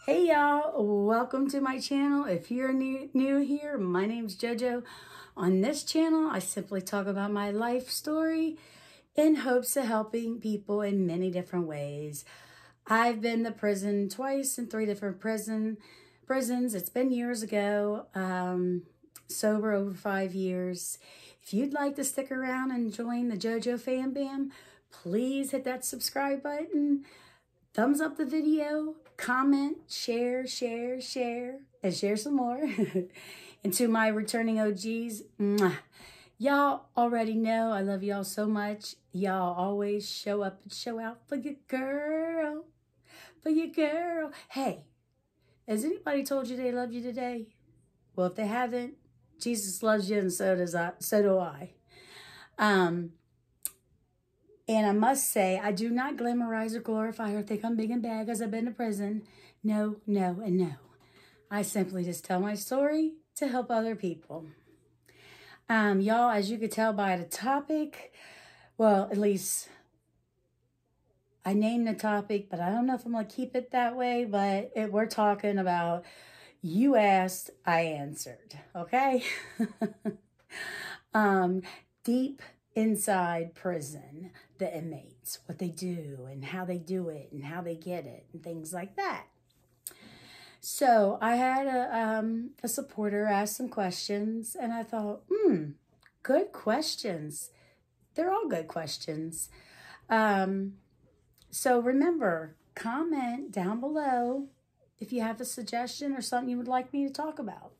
Hey y'all, welcome to my channel. If you're new here, my name's JoJo. On this channel, I simply talk about my life story in hopes of helping people in many different ways. I've been to prison twice in 3 different prisons. It's been years ago, sober over 5 years. If you'd like to stick around and join the JOJOSFAMBAM, please hit that subscribe button. Thumbs up the video, comment, share, and share some more. And to my returning OGs, y'all already know I love y'all so much. Y'all always show up and show out for your girl. Hey, has anybody told you they love you today? Well, if they haven't, Jesus loves you and so do I. And I must say, I do not glamorize or glorify or think I'm big and bad because I've been to prison. No, and no. I simply just tell my story to help other people. Y'all, as you could tell by the topic, well, at least I named the topic, but I don't know if I'm going to keep it that way. But we're talking about you asked, I answered. Okay? Deep inside prison, the inmates, what they do and how they do it and how they get it and things like that. So I had a supporter ask some questions and I thought, good questions. They're all good questions. So remember, comment down below if you have a suggestion or something you would like me to talk about.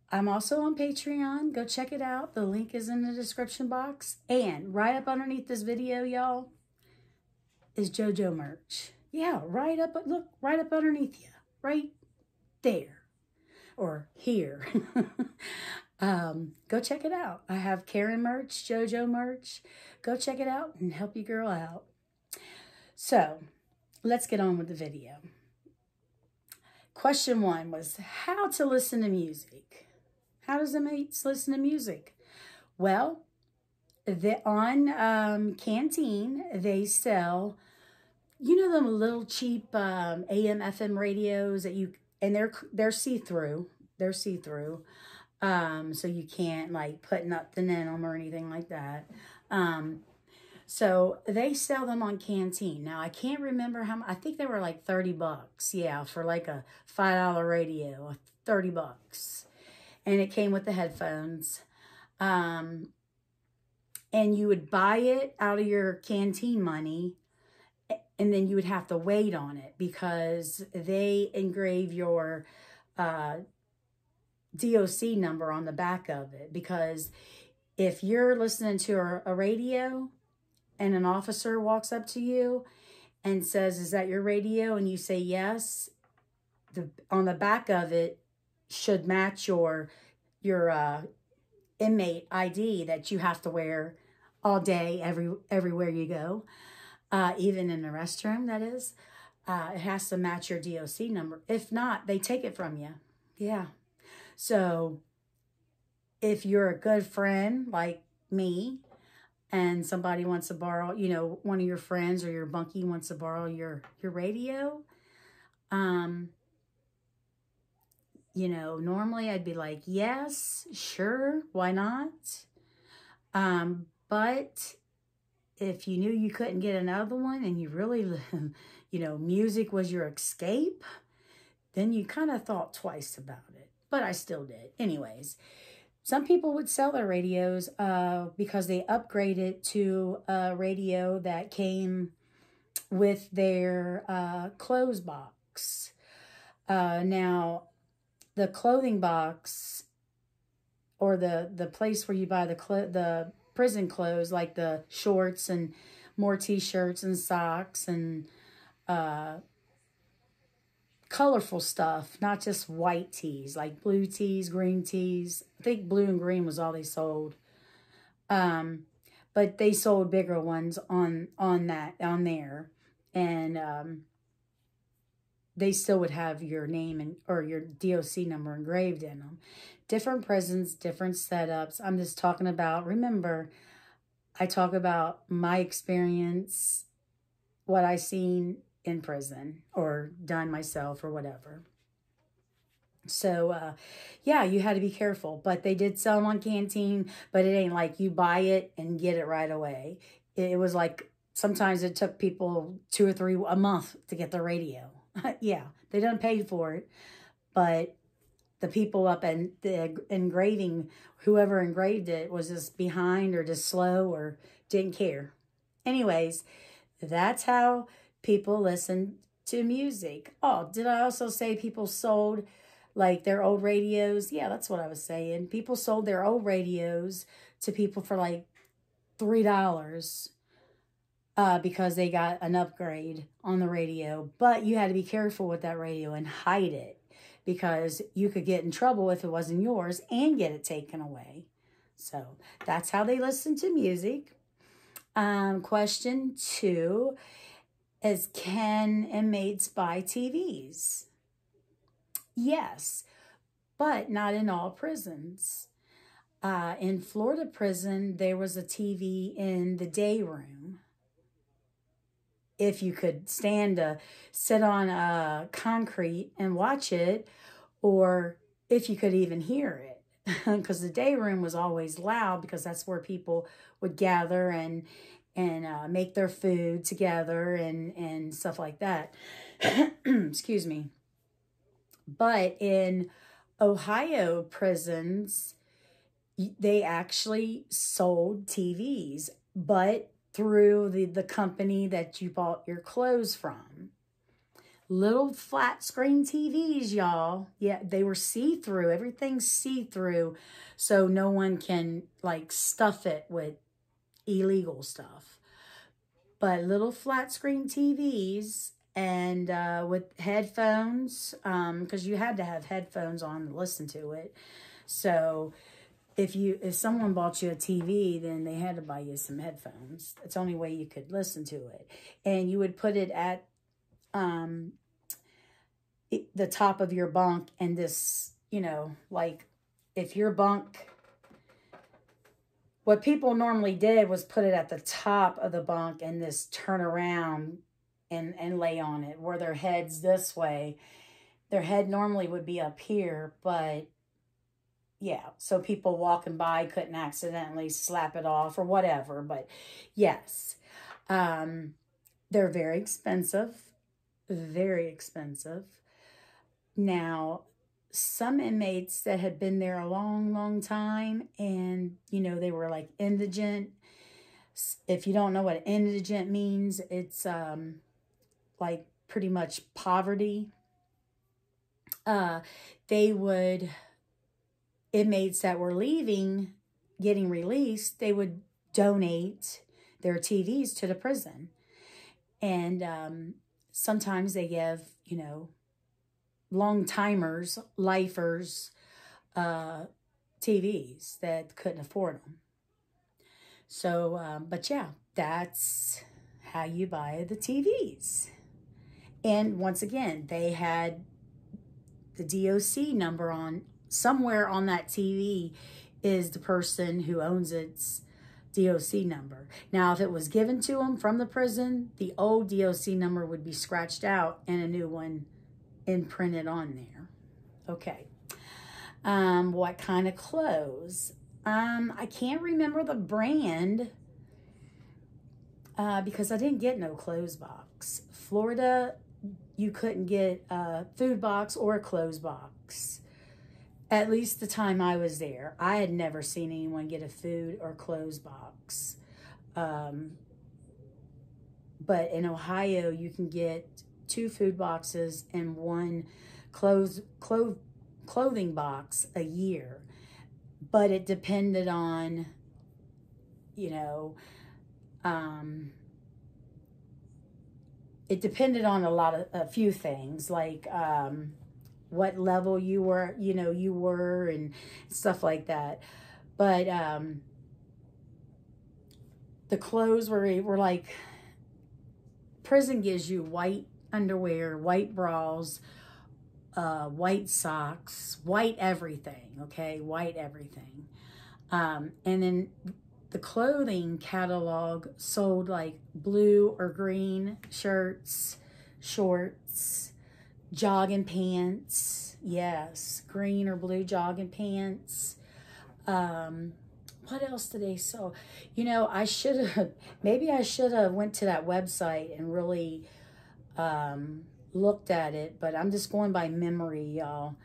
I'm also on Patreon. Go check it out. The link is in the description box. And right up underneath this video, y'all, is JoJo merch. Yeah, look, right up underneath you. Right there. Or here. Go check it out. I have Karen merch, JoJo merch. Go check it out and help your girl out. So, let's get on with the video. Question 1 was how to listen to music. How does inmates listen to music? Well, on Canteen, they sell, you know, them little cheap AM, FM radios that and they're see-through. They're see-through. So you can't like put nothing in them or anything like that. So they sell them on Canteen. Now, I can't remember how much. I think they were like 30 bucks. Yeah, for like a $5 radio, 30 bucks. And it came with the headphones. And you would buy it out of your Canteen money. And then you would have to wait on it because they engrave your DOC number on the back of it. Because if you're listening to a radio and an officer walks up to you and says, is that your radio? And you say yes, on the back of it should match your inmate ID that you have to wear all day, everywhere you go, even in the restroom, that is. It has to match your DOC number. If not, they take it from you. Yeah. So if you're a good friend like me, and somebody wants to borrow, you know, one of your friends or your bunkie wants to borrow your radio, you know, normally I'd be like, yes, sure, why not? But if you knew you couldn't get another one and you really, you know, music was your escape, then you kind of thought twice about it. But I still did. Anyways. Some people would sell their radios because they upgraded to a radio that came with their clothes box. Now, the clothing box or the place where you buy the prison clothes, like the shorts and more t-shirts and socks and colorful stuff, not just white tees, like blue tees, green tees. I think blue and green was all they sold. But they sold bigger ones on there. And they still would have your name or your DOC number engraved in them. Different prisons, different setups. I'm just talking about, remember, I talk about my experience, what I seen in prison or done myself or whatever. So, yeah, you had to be careful. But they did sell them on Canteen, but it ain't like you buy it and get it right away. It was like sometimes it took people 2 or 3 a month to get the radio. Yeah, they done paid for it, but the people up and the engraving, whoever engraved it was just behind or just slow or didn't care. Anyways, that's how people listen to music. Oh, did I also say people sold like their old radios? Yeah, that's what I was saying. People sold their old radios to people for like $3 because they got an upgrade on the radio. But you had to be careful with that radio and hide it because you could get in trouble if it wasn't yours and get it taken away. So that's how they listen to music. Question 2 is, can inmates buy TVs? Yes, but not in all prisons. In Florida prison, there was a TV in the day room. If you could stand to sit on concrete and watch it, or if you could even hear it. Because the day room was always loud because that's where people would gather and make their food together and stuff like that. Excuse me. But in Ohio prisons, they actually sold TVs, but through the company that you bought your clothes from. Little flat screen TVs, y'all. Yeah, they were see-through. Everything's see-through, so no one can like stuff it with illegal stuff. But little flat screen TVs and with headphones, because you had to have headphones on to listen to it. So if someone bought you a TV, then they had to buy you some headphones. It's the only way you could listen to it. And you would put it at the top of your bunk, and this, like if your bunk, what people normally did was put it at the top of the bunk and this turn around and lay on it, where their head's this way. Their head normally would be up here, but yeah, so people walking by couldn't accidentally slap it off or whatever. But yes, they're very expensive, very expensive. Now, some inmates that had been there a long, long time and, they were like indigent. If you don't know what indigent means, it's like pretty much poverty. Inmates that were leaving, getting released, they would donate their TVs to the prison. And sometimes they give, long-timers, lifers, TVs that couldn't afford them. So, but yeah, that's how you buy the TVs. And once again, they had the DOC number on. Somewhere on that TV is the person who owns its DOC number. Now, if it was given to them from the prison, the old DOC number would be scratched out and a new one imprinted on there. Okay. What kind of clothes? I can't remember the brand because I didn't get no clothes box. Florida, you couldn't get a food box or a clothes box. At least the time I was there, I had never seen anyone get a food or clothes box. But in Ohio, you can get 2 food boxes and 1 clothing box a year. But it depended on, it depended on a few things, like what level you were, and stuff like that. But the clothes were like, prison gives you white underwear, white bras, white socks, white everything, okay? White everything. And then the clothing catalog sold like blue or green shirts, shorts, jogging pants. Yes, green or blue jogging pants. What else did they sell? You know, maybe I should have went to that website and really looked at it, but I'm just going by memory, y'all.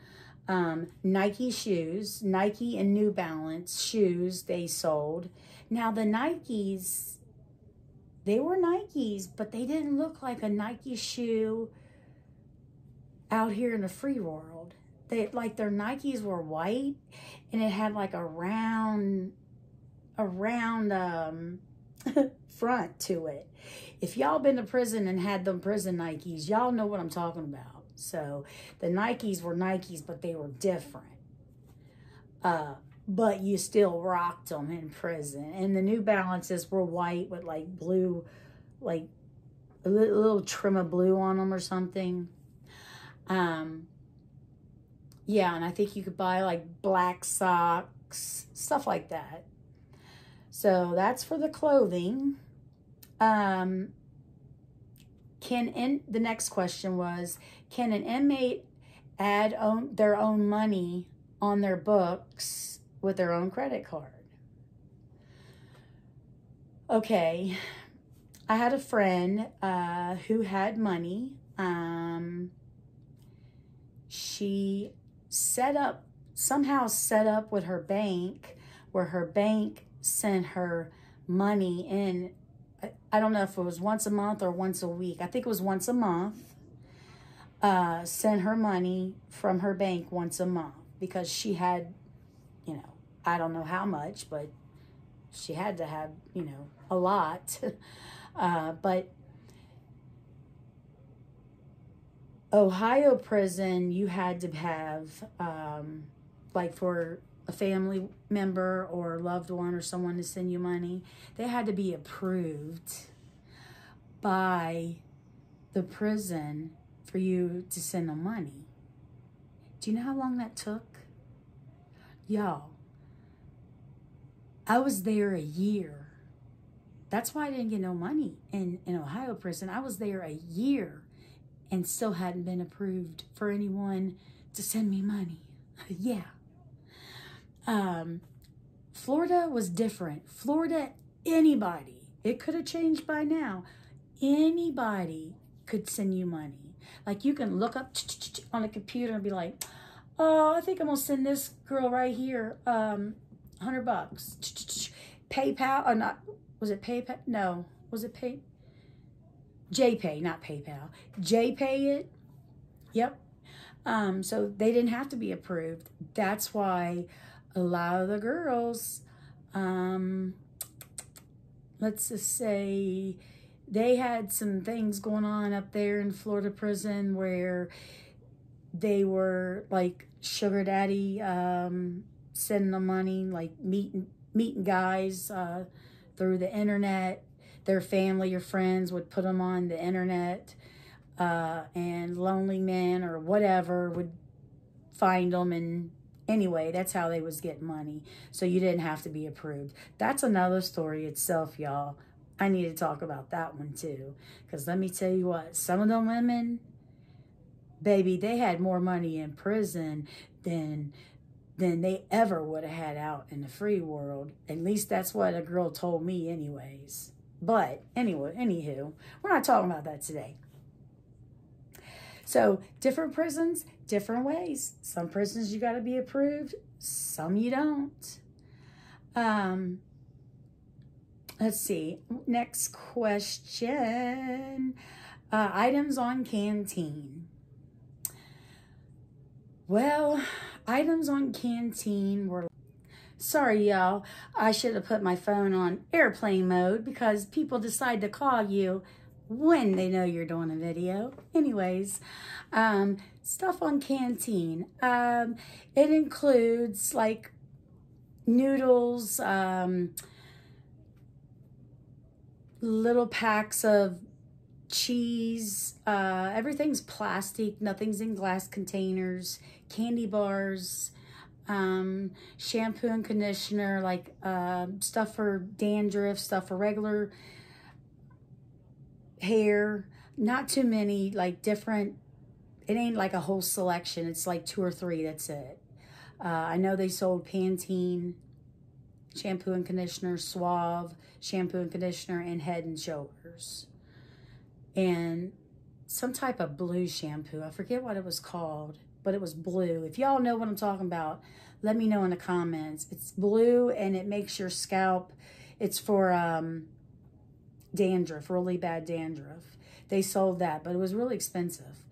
Nike shoes, Nike and New Balance shoes they sold. Now the Nikes, they were Nikes, but they didn't look like a Nike shoe out here in the free world. They, like, their Nikes were white and it had like a round front to it. If y'all been to prison and had them prison Nikes, y'all know what I'm talking about. So the Nikes were Nikes, but they were different. But you still rocked them in prison. And the New Balances were white with like blue, like a little trim of blue on them or something. Yeah, and I think you could buy like black socks, stuff like that. So that's for the clothing. The next question was, can an inmate add their own money on their books with their own credit card? Okay, I had a friend who had money. She somehow set up with her bank, where her bank sent her money in. I don't know if it was once a month or once a week. I think it was once a month. Sent her money from her bank once a month because she had, you know, I don't know how much, but she had to have, you know, a lot. But Ohio prison, you had to have, like for a family member or loved one or someone to send you money, they had to be approved by the prison for you to send them money. Do you know how long that took? Y'all, I was there a year. That's why I didn't get no money in Ohio prison. I was there a year and still hadn't been approved for anyone to send me money. Yeah. Florida was different. Florida, anybody, it could have changed by now. Anybody could send you money. Like you can look up on a computer and be like, oh, I think I'm gonna send this girl right here $100. PayPal or not? Was it PayPal? No. Was it JPay, not PayPal. JPay it. Yep. So they didn't have to be approved. That's why a lot of the girls, let's just say they had some things going on up there in Florida prison where they were like sugar daddy, sending them money, like meeting guys through the internet. Their family or friends would put them on the internet, and lonely men or whatever would find them, and anyway, that's how they was getting money. So you didn't have to be approved. That's another story itself, y'all. I need to talk about that one too, because let me tell you what, some of them women, baby, they had more money in prison than they ever would have had out in the free world. At least that's what a girl told me anyways. But anyway, anywho, we're not talking about that today. So different prisons, different ways. Some prisons you got to be approved, some you don't. Let's see. Next question. Items on canteen. Well, items on canteen were... Sorry, y'all. I should have put my phone on airplane mode because people decide to call you when they know you're doing a video. Anyways, stuff on canteen. It includes like noodles, little packs of cheese. Everything's plastic. Nothing's in glass containers. Candy bars. Shampoo and conditioner, like stuff for dandruff, stuff for regular hair, not too many, like different, it ain't like a whole selection. It's like 2 or 3, that's it. I know they sold Pantene shampoo and conditioner, Suave shampoo and conditioner, and Head and Shoulders. And some type of blue shampoo. I forget what it was called, but it was blue. If y'all know what I'm talking about, let me know in the comments. It's blue and it makes your scalp, it's for dandruff, really bad dandruff. They sold that, but it was really expensive.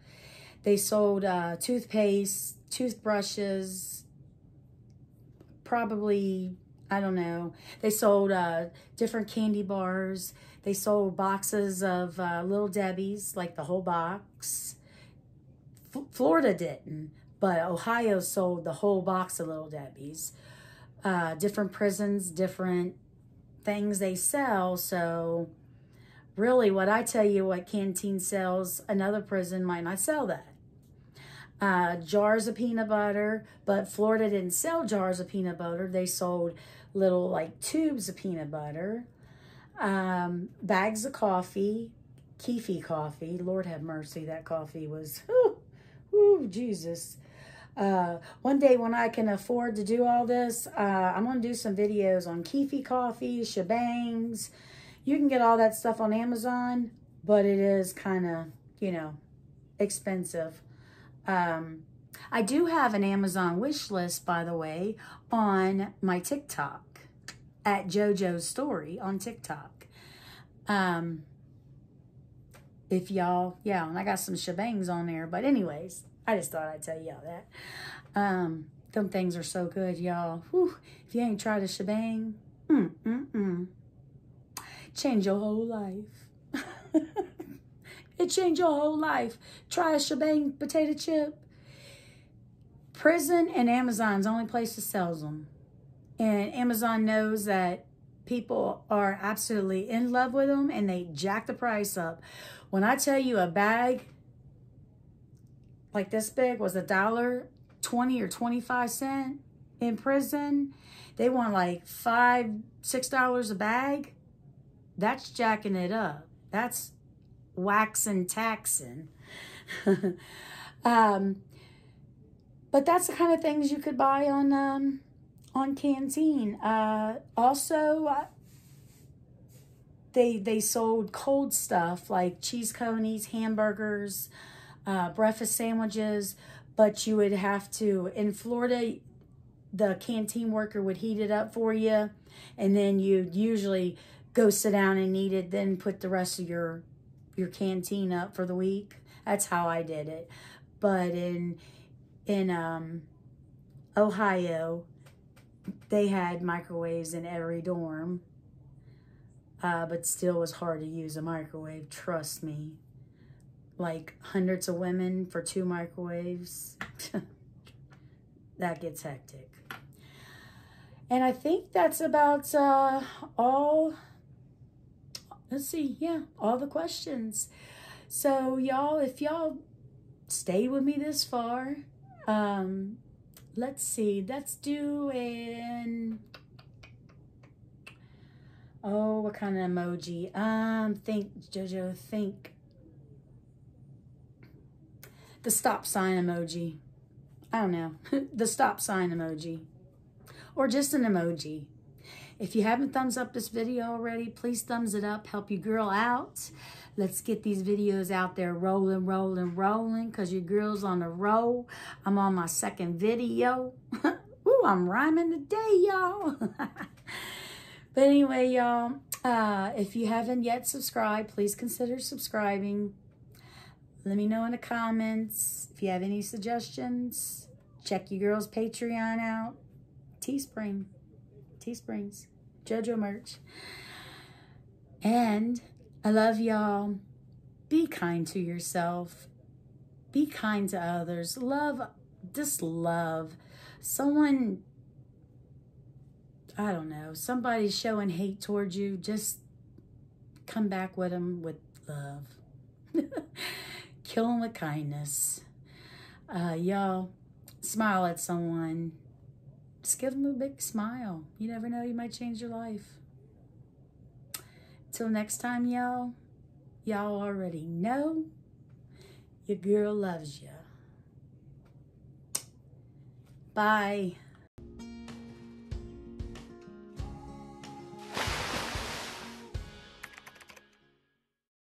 They sold toothpaste, toothbrushes, probably, I don't know. They sold different candy bars. They sold boxes of Little Debbie's, like the whole box. Florida didn't, but Ohio sold the whole box of Little Debbie's. Different prisons, different things they sell. So really, what I tell you, what Canteen sells, another prison might not sell that. Jars of peanut butter, but Florida didn't sell jars of peanut butter. They sold little like tubes of peanut butter, bags of coffee, Keefy coffee. Lord have mercy, that coffee was, whoo, Jesus. One day when I can afford to do all this, I'm going to do some videos on Keefy coffee, shebangs. You can get all that stuff on Amazon, but it is kind of, you know, expensive. I do have an Amazon wish list, by the way, on my TikTok at JoJo's Story on TikTok. If y'all, yeah, and I got some shebangs on there, but anyways, I just thought I'd tell y'all that. Them things are so good, y'all. If you ain't tried a shebang, change your whole life. It changed your whole life. Try a shebang potato chip. Prison and Amazon's the only place that sells them. And Amazon knows that people are absolutely in love with them, and they jack the price up. When I tell you a bag like this big was $1.20 or 25 cents in prison, they want like $5, $6 a bag. That's jacking it up. That's waxing, taxing. But that's the kind of things you could buy on Canteen. Also, they sold cold stuff like cheese conies, hamburgers, breakfast sandwiches, but you would have to, in Florida, the canteen worker would heat it up for you, and then you'd usually go sit down and eat it, then put the rest of your canteen up for the week. That's how I did it. But in Ohio, they had microwaves in every dorm, but still was hard to use a microwave, trust me. Like hundreds of women for 2 microwaves. That gets hectic. And I think that's about all. Let's see, yeah, all the questions. So y'all, if y'all stayed with me this far, let's see, let's do an, oh, what kind of emoji? JoJo, think the stop sign emoji. I don't know, the stop sign emoji, or just an emoji. If you haven't thumbs up this video already, please thumbs it up. Help your girl out. Let's get these videos out there rolling, because your girl's on a roll. I'm on my 2nd video. Ooh, I'm rhyming today, y'all. But anyway, y'all, if you haven't yet subscribed, please consider subscribing. Let me know in the comments if you have any suggestions. Check your girl's Patreon out. Teesprings. JoJo merch. And I love y'all. Be kind to yourself. Be kind to others. Love, just love. Someone, I don't know, somebody's showing hate towards you, just come back with them with love. Kill them with kindness. Y'all, smile at someone. Just give them a big smile. You never know, you might change your life. Till next time, y'all. y'all already know. Your girl loves you. Bye.